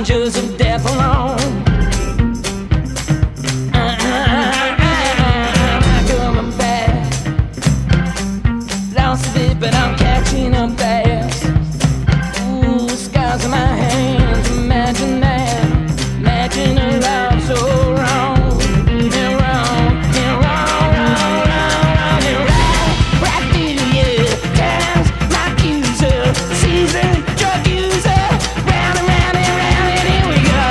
messengers of death alone. I'm coming back. Lost a bit, but I'm catching up fast. Ooh, scars in my hands, imagine that. Imagine a love so wrong. And wrong, and wrong, wrong, wrong, wrong, and right through you. Time's my accuser, season drug user. Round and round and round, and here we go.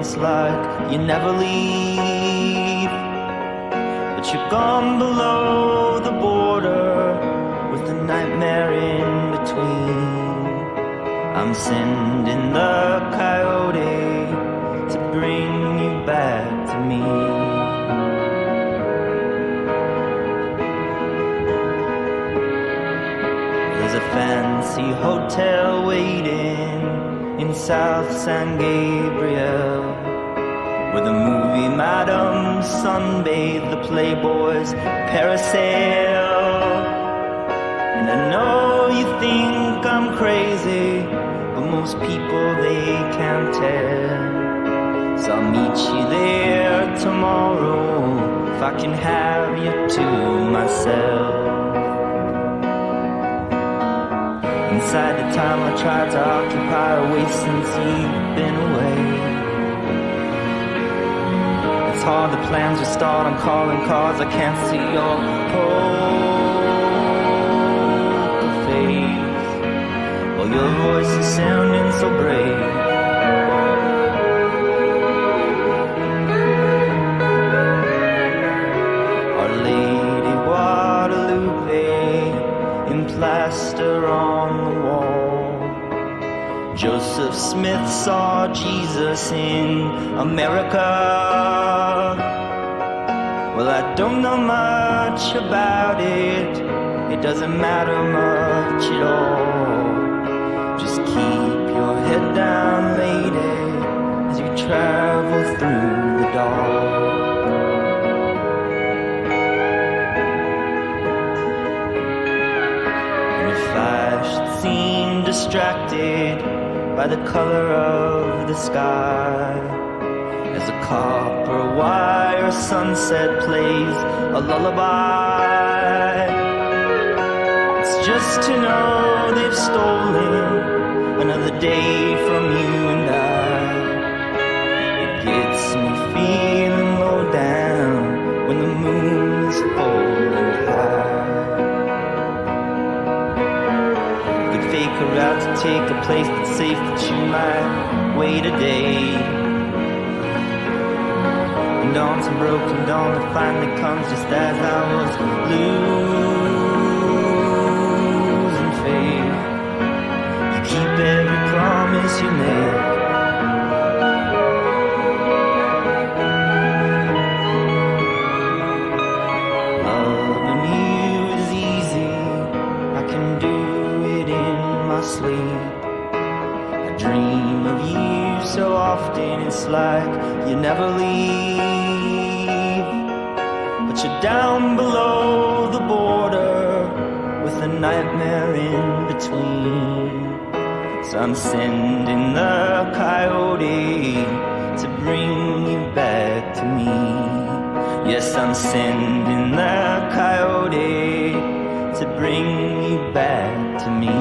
promise like you never leave. But you're gone below the border with the nightmare in between. I'm sending the coyote to bring you back to me. There's a fancy hotel waiting in South San Gabriel, where the movie madams sunbathe, the playboys parasail. And I know you think I'm crazy, but most people, they can't tell. So I'll meet you there tomorrow, if I can have you to myself. Inside the time I tried to occupy, away since you've been away. It's hard, the plans are stalled, I'm calling cars, I can't see your poker face. Well, your voice is sounding so brave. Our Lady Guadalupe in plaster on the wall. Joseph Smith saw Jesus in America. Well, I don't know much about it, it doesn't matter much at all. Just keep your head down, lady, as you travel through the dark. And if I should seem distracted by the color of the sky, as a copper wire sunset plays a lullaby, it's just to know they've stolen another day from you and I. It gets me feeling low down when the moon is full and high. Could fake a route to take a place that's safe, but you might wait a day. And dawn's a broken dawn that finally comes just as I was losing faith. You keep every promise you make. Loving you is easy, I can do it in my sleep. I dream of you so often, it's like you never leave. But you're down below the border with a nightmare in between. So I'm sending the coyote to bring you back to me. Yes, I'm sending the coyote to bring you back to me.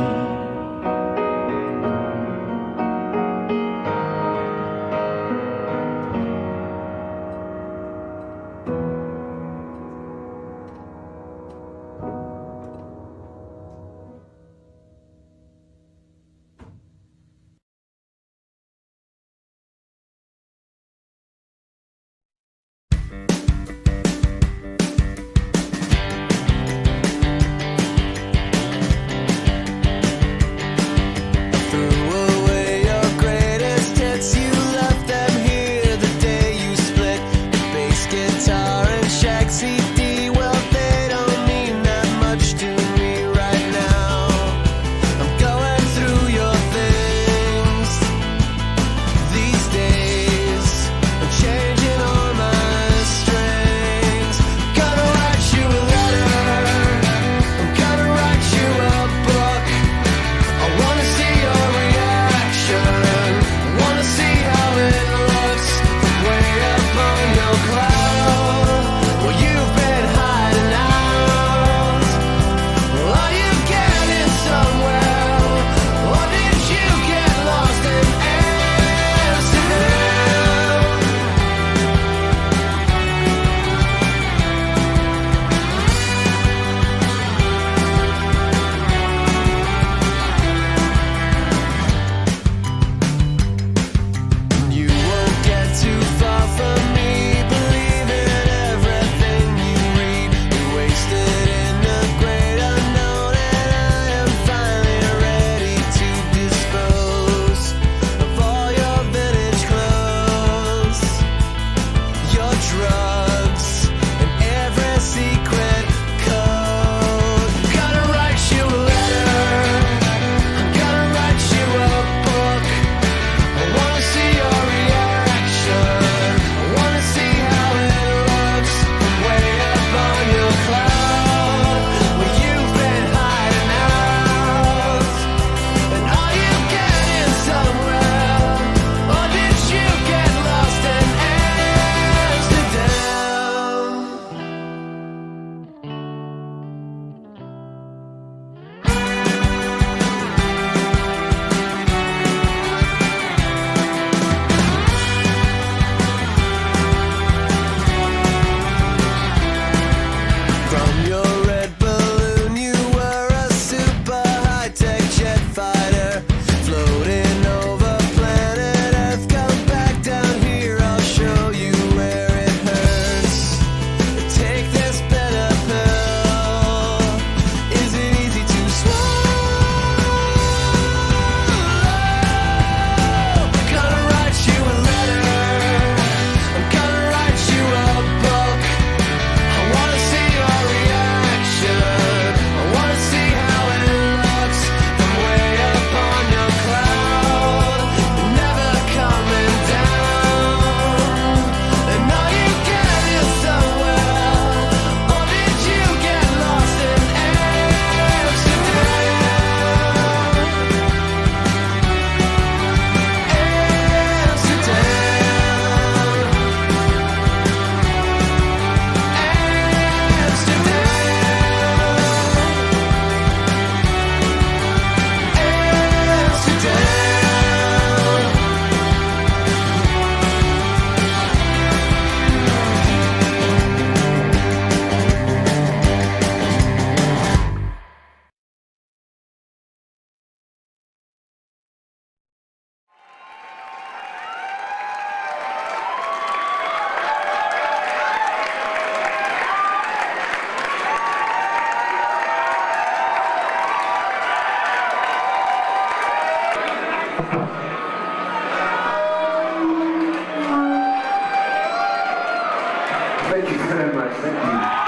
Thank you very much. Thank you.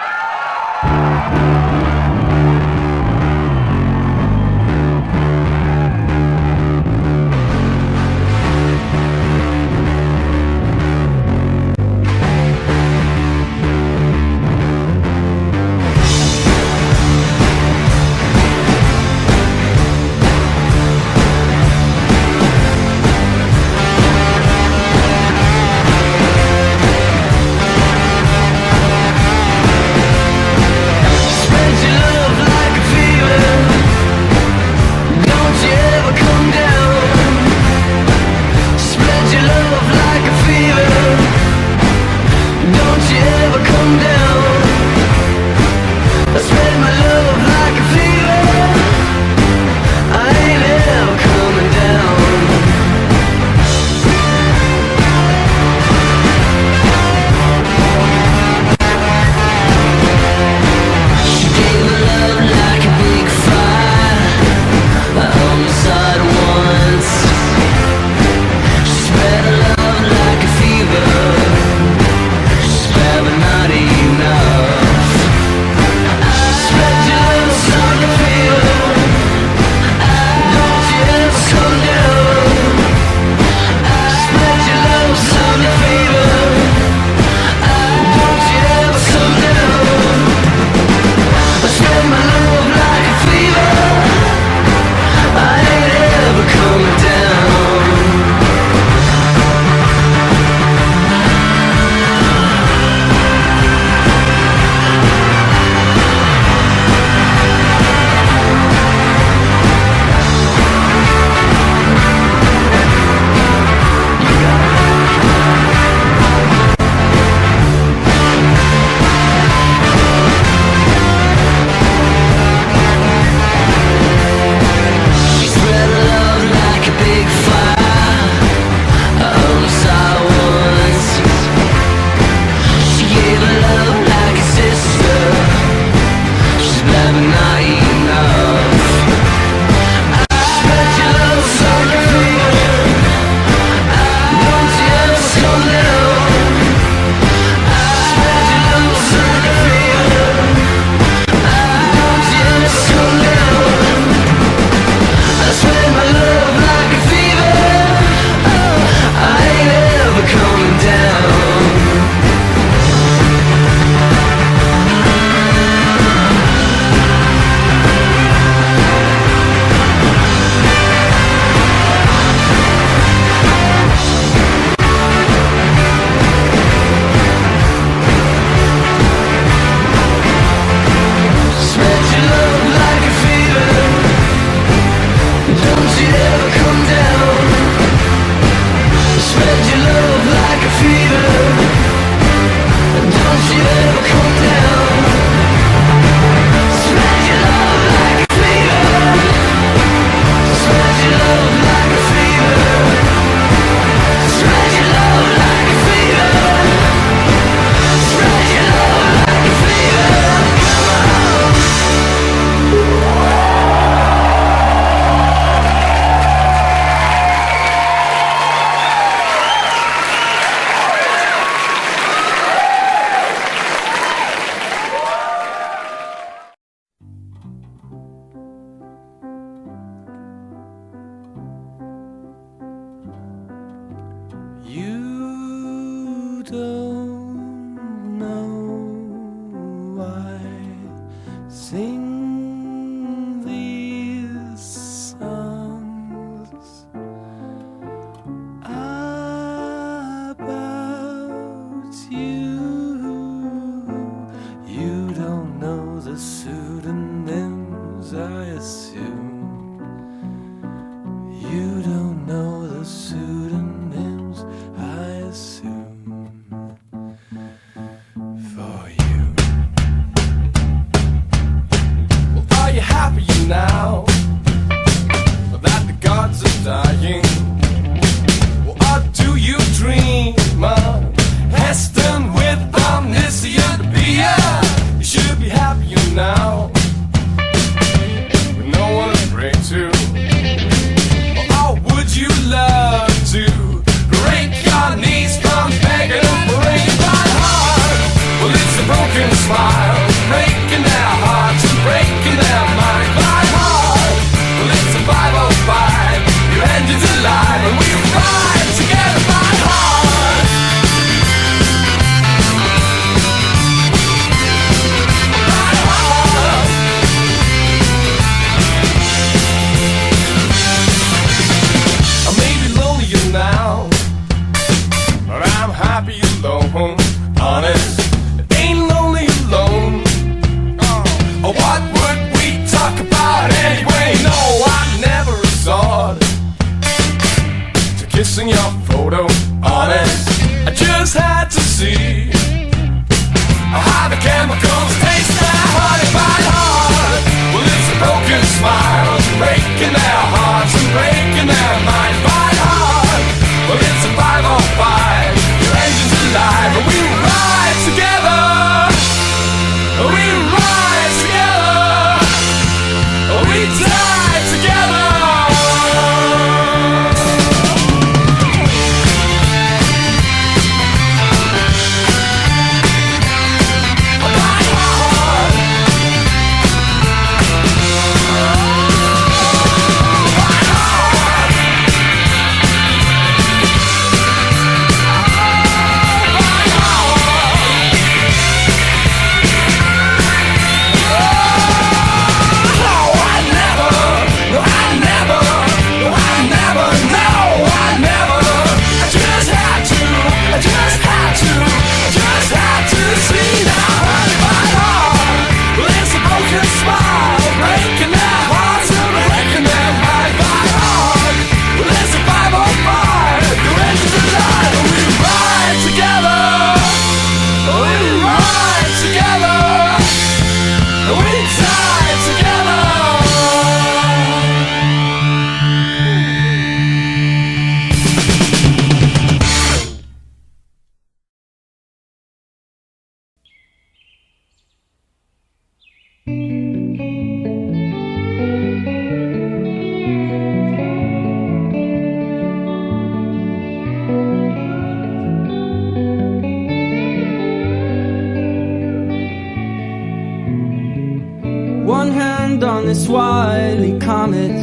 on this wily comet.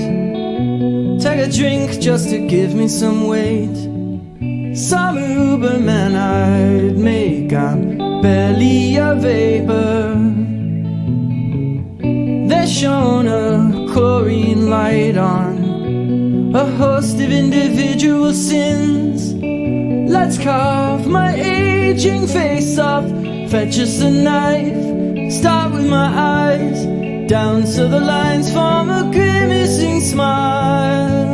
Take a drink just to give me some weight. Some Uberman I'd make, I'm barely a vapor. They shone a chlorine light on a host of individual sins. Let's carve my aging face off, fetch us a knife, start with my eyes, down so the lines form a grimacing smile.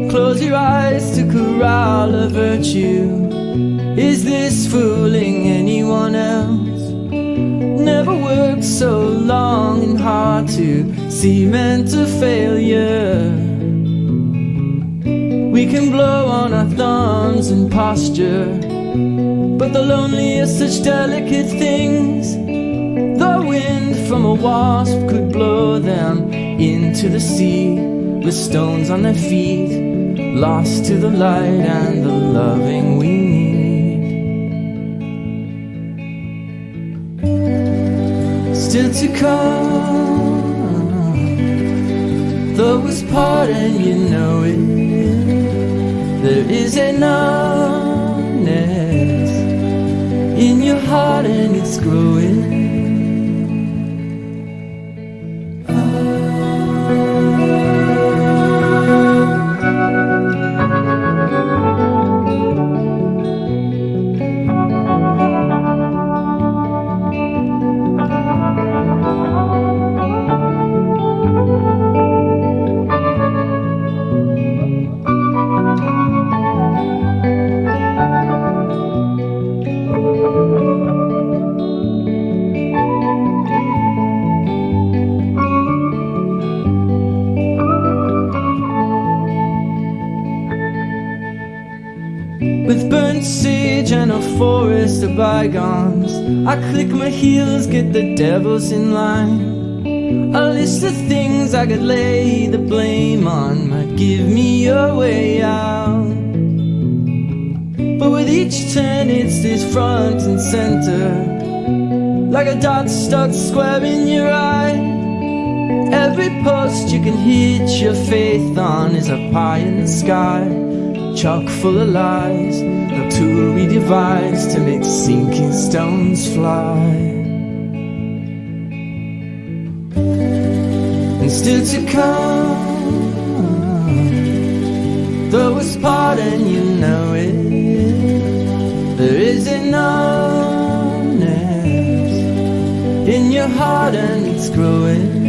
Close your eyes to corral a virtue. Is this fooling anyone else? Never worked so long and hard to cement a failure. We can blow on our thumbs and posture, but the lonely are such delicate things. The wind from a wasp could blow them into the sea, with stones on their feet, lost to the light and the loving we need. Still to come, though it's part and you know it, there is a numbness in your heart and it's growing. With burnt sage and a forest of bygones, I click my heels, get the devils in line. A list of things I could lay the blame on might give me a way out. But with each turn it stays front and center, like a dot stuck square in your eye. Every post you can hitch your faith on is a pie in the sky, chock full of lies, a tool we devise to make sinking stones fly. And still to come, though it's part and you know it, there is a numbness in your heart and it's growing.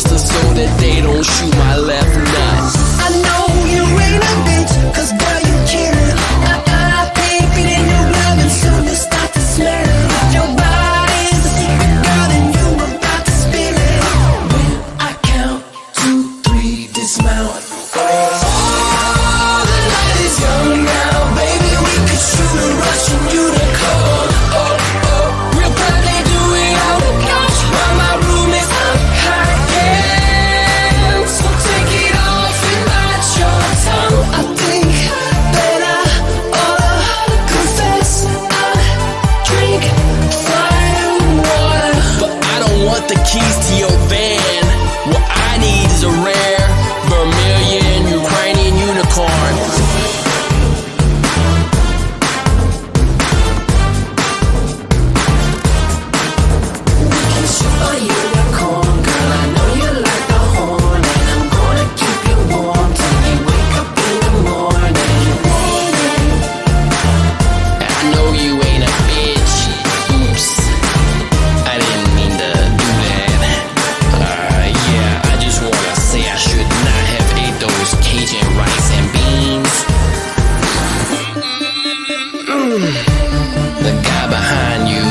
monsters so that they don't shoot my left nut. I know you ain't a bitch, cause girl you killing. I think it in your blood and soon you start to smell it. Your body is a secret, girl, and you about to spill it. When I count 2, 3, dismount. Oh, the night is young now, baby. We could shoot a Russian unicorn. We'll probably do it on the couch while my room is high end. So take it off and bite your tongue. I think that I ought to confess I drink fire water. But I don't want the keys to your van. What I need is a rare Vermilion Ukrainian unicorn. We can shoot a unicorn, girl. I know you like the horn, and I'm gonna keep you warm till you wake up in the morning. I know you ain't a bitch. Oops. I didn't mean to do that. Yeah, I just wanna say I should not have ate those Cajun rice and beans. The guy behind you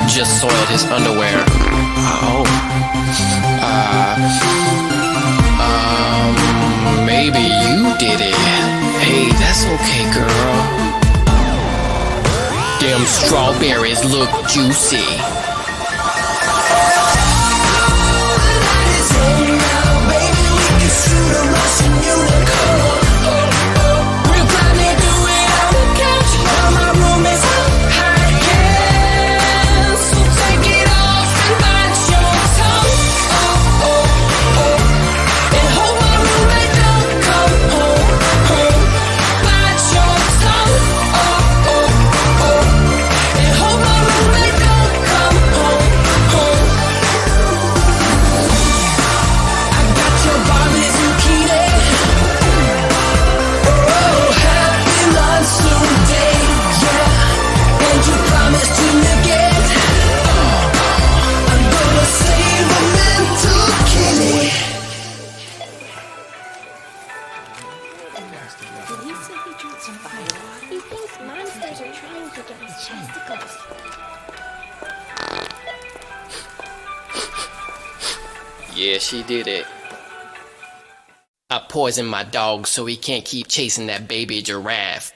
just soiled his underwear. Oh. Maybe you did it. Hey, that's okay, girl. Them strawberries look juicy. We'll probably do it on the couch while my room is high end. So take it off and bite your tongue. And hope my roommate don't come home. Bite your tongue. And hope my roommate don't come home. I got your Barbie zucchini. Oh, happy monsoon day, yeah. And you promised to negate. I'm gonna save a mental kitty. Did he say he drinks fire? He thinks monsters are trying to get his testicles. Yeah, she did it. I poisoned my dog so he can't keep chasing that baby giraffe.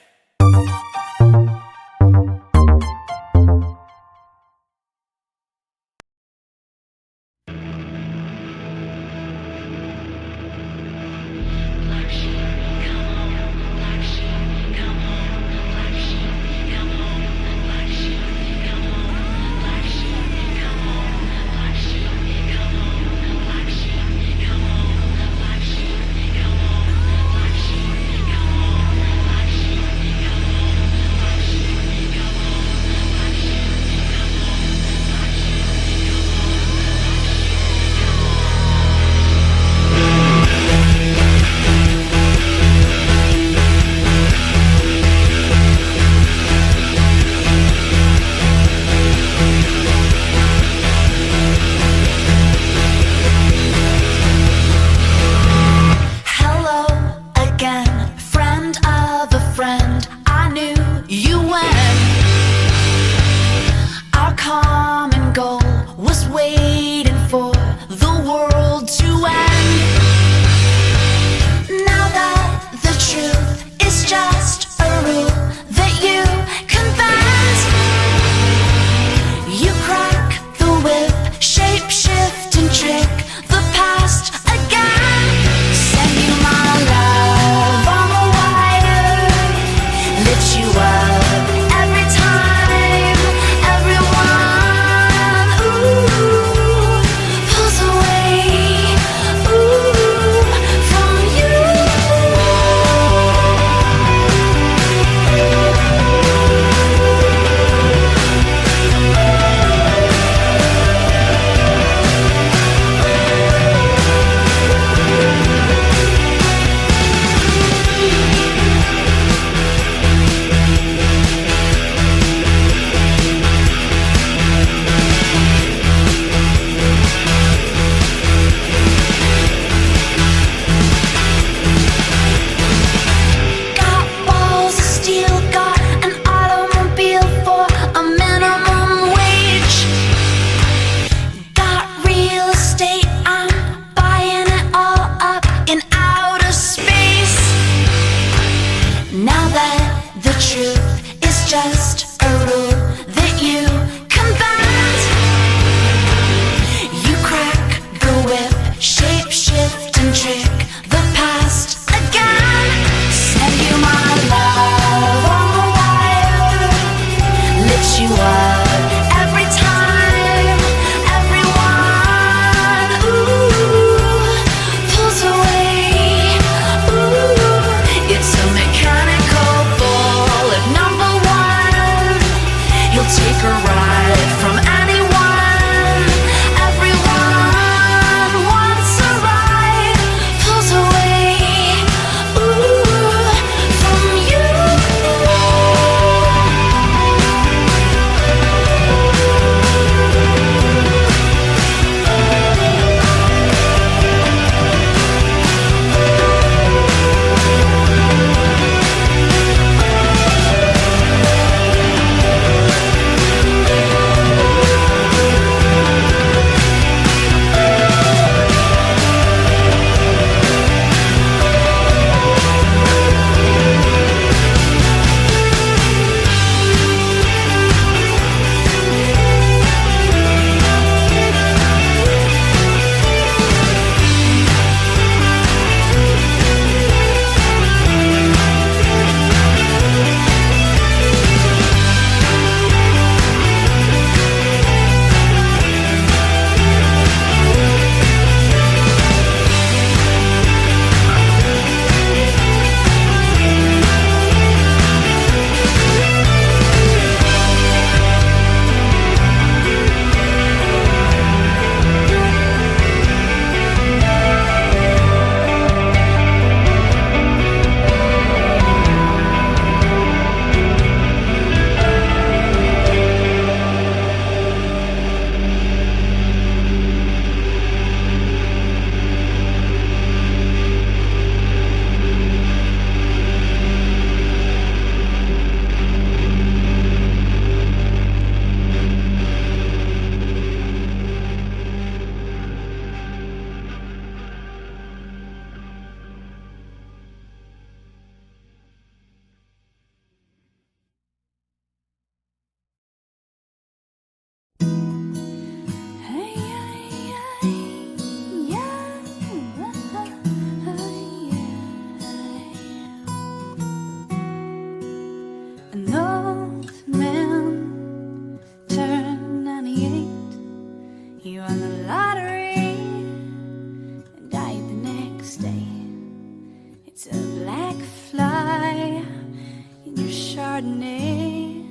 Chardonnay.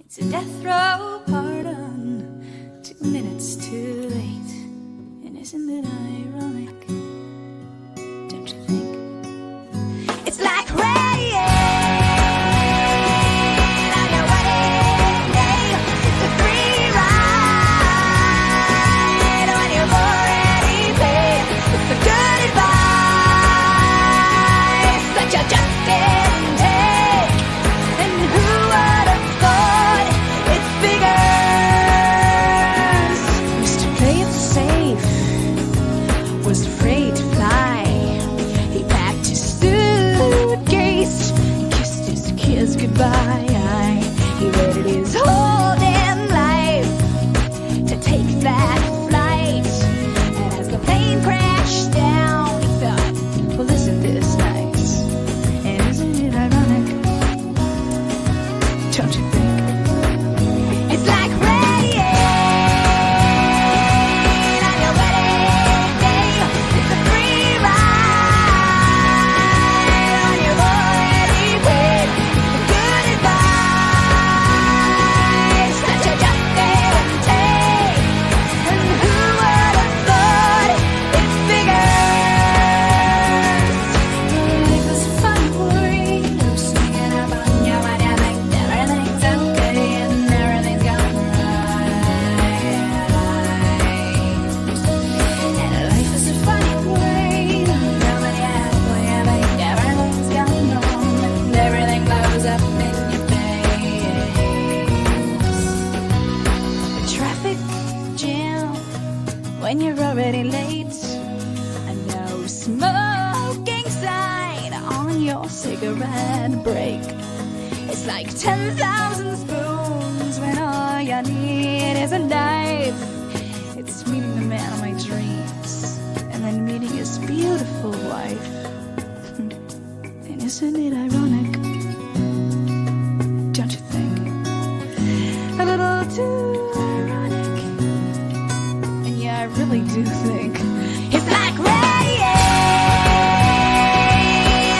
It's a death row pardon, 2 minutes too late. And isn't it ironic? Don't you think? It's like rain on your wedding day. It's a free ride when you've already paid. It's the good advice that you just didn't take. And who would have thought it figures? Used to play it safe, was afraid to fly. He packed his suitcase, kissed his kids goodbye. He waited his whole damn life to take that flight. And as the plane crashed down, he thought, well, isn't this nice? And isn't it ironic? Don't you think? It's like rain on your wedding day. It's a free ride when you've already paid. The good advice that you just didn't take. And who would have thought it figures? Life is a funny word, singing about you when you think everything's okay and everything's going right. And life is a funny word, when you think everything's going wrong and everything blows up in your face. A traffic jam when you're already late. A no smoking sign on your cigarette break. It's like 10,000 spoons when all you need is a knife. It's meeting the man of my dreams and then meeting his beautiful wife. And isn't it ironic? Don't you think? A little too ironic. And yeah, I really do think it's like rain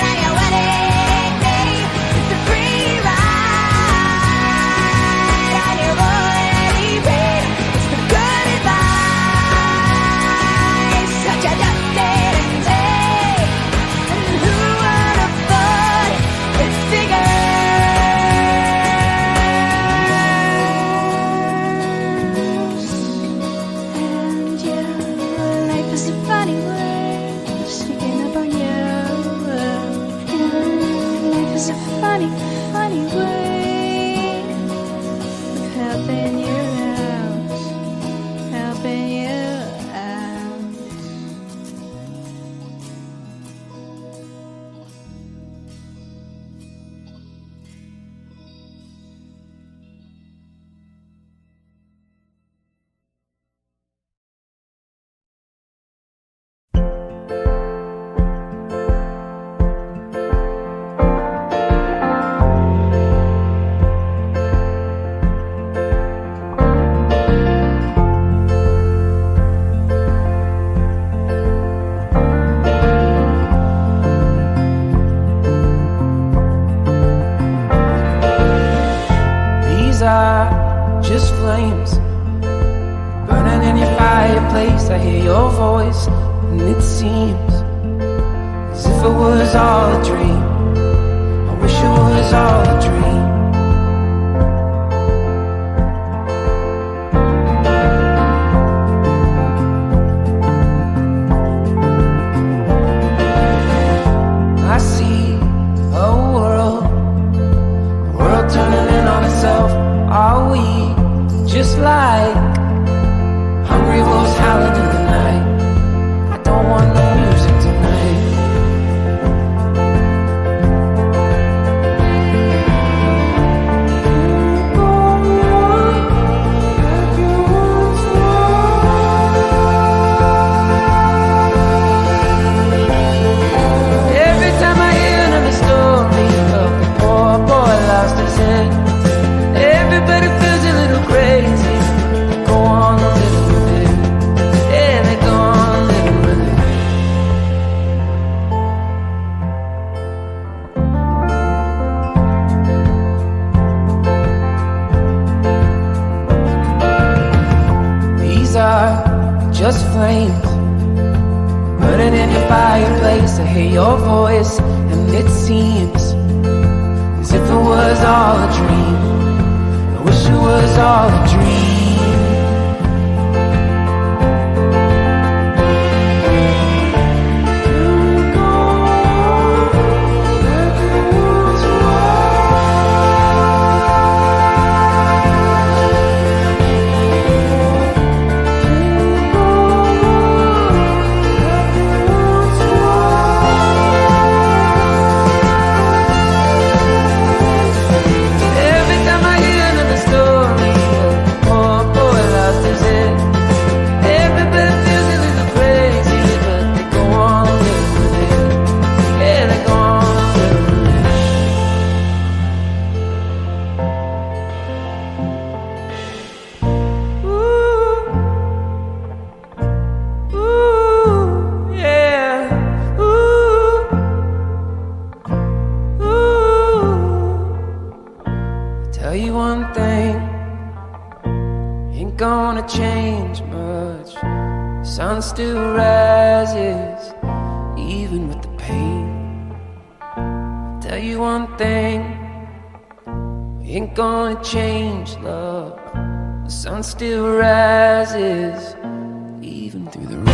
on your wedding day. It's a free ride and you've already paid. It's the good advice that you just didn't take. And who would have thought it figures? And yeah, life is a funny word, sneaking up on you. Life is a funny, funny way of helping you out, helping you out. These are just flames burning in your fireplace. I hear your voice, and it seems as if it was all a dream. I wish it was all a dream. I see a world turning in on itself. Are we just like hungry wolves howling in the night? I don't want no music tonight. your voice, and it seems as if it was all a dream. I wish it was all a dream. Still rises, even with the pain. Tell you one thing, we ain't gonna change, love. The sun still rises, even through the rain.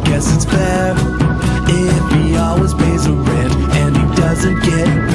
Guess it's fair if he always pays the rent and he doesn't get